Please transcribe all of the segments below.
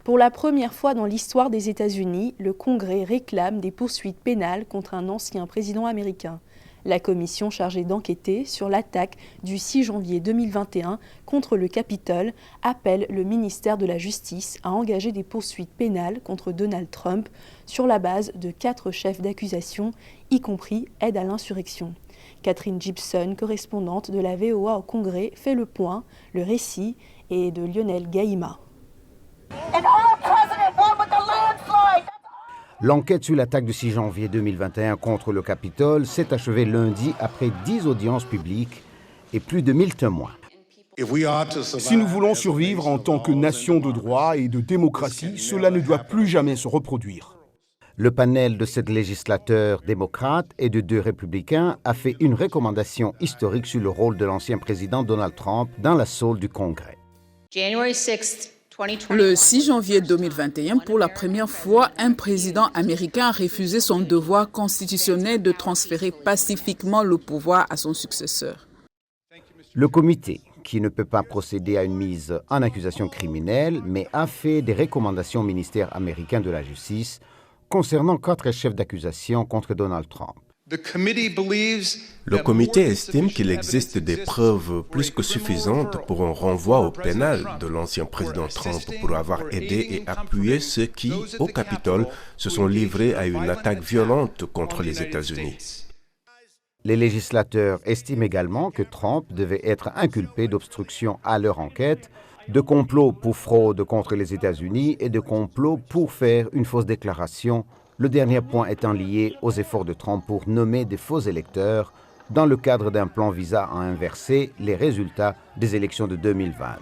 Pour la première fois dans l'histoire des États-Unis, le Congrès réclame des poursuites pénales contre un ancien président américain. La commission chargée d'enquêter sur l'attaque du 6 janvier 2021 contre le Capitole appelle le ministère de la Justice à engager des poursuites pénales contre Donald Trump sur la base de 4 chefs d'accusation, y compris aide à l'insurrection. Catherine Gibson, correspondante de la VOA au Congrès, fait le point. Le récit est de Lionel Gaïma. L'enquête sur l'attaque du 6 janvier 2021 contre le Capitole s'est achevée lundi après 10 audiences publiques et plus de 1000 témoins. Si nous voulons survivre en tant que nation de droit et de démocratie, cela ne doit plus jamais se reproduire. Le panel de 7 législateurs démocrates et de 2 républicains a fait une recommandation historique sur le rôle de l'ancien président Donald Trump dans l'assaut du Congrès. Le 6 janvier 2021, pour la première fois, un président américain a refusé son devoir constitutionnel de transférer pacifiquement le pouvoir à son successeur. Le comité, qui ne peut pas procéder à une mise en accusation criminelle, mais a fait des recommandations au ministère américain de la Justice concernant 4 chefs d'accusation contre Donald Trump. Le comité estime qu'il existe des preuves plus que suffisantes pour un renvoi au pénal de l'ancien président Trump pour avoir aidé et appuyé ceux qui, au Capitole, se sont livrés à une attaque violente contre les États-Unis. Les législateurs estiment également que Trump devait être inculpé d'obstruction à leur enquête, de complot pour fraude contre les États-Unis et de complot pour faire une fausse déclaration, le dernier point étant lié aux efforts de Trump pour nommer des faux électeurs dans le cadre d'un plan visant à inverser les résultats des élections de 2020.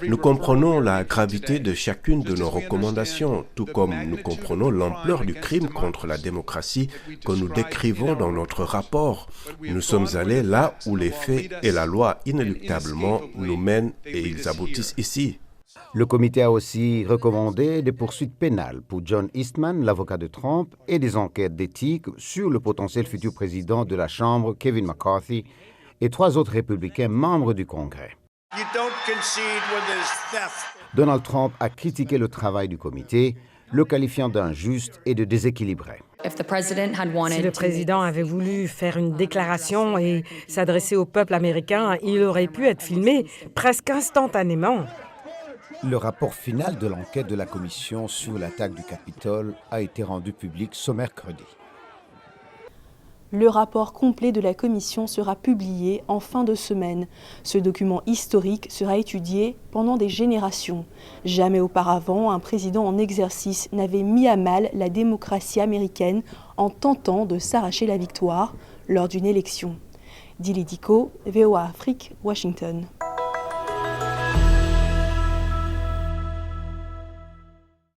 Nous comprenons la gravité de chacune de nos recommandations, tout comme nous comprenons l'ampleur du crime contre la démocratie que nous décrivons dans notre rapport. Nous sommes allés là où les faits et la loi inéluctablement nous mènent et ils aboutissent ici. Le comité a aussi recommandé des poursuites pénales pour John Eastman, l'avocat de Trump, et des enquêtes d'éthique sur le potentiel futur président de la Chambre, Kevin McCarthy, et 3 autres républicains membres du Congrès. Donald Trump a critiqué le travail du comité, le qualifiant d'injuste et de déséquilibré. Si le président avait voulu faire une déclaration et s'adresser au peuple américain, il aurait pu être filmé presque instantanément. Le rapport final de l'enquête de la commission sur l'attaque du Capitole a été rendu public ce mercredi. Le rapport complet de la commission sera publié en fin de semaine. Ce document historique sera étudié pendant des générations. Jamais auparavant, un président en exercice n'avait mis à mal la démocratie américaine en tentant de s'arracher la victoire lors d'une élection. Dili Diko, VOA Afrique, Washington.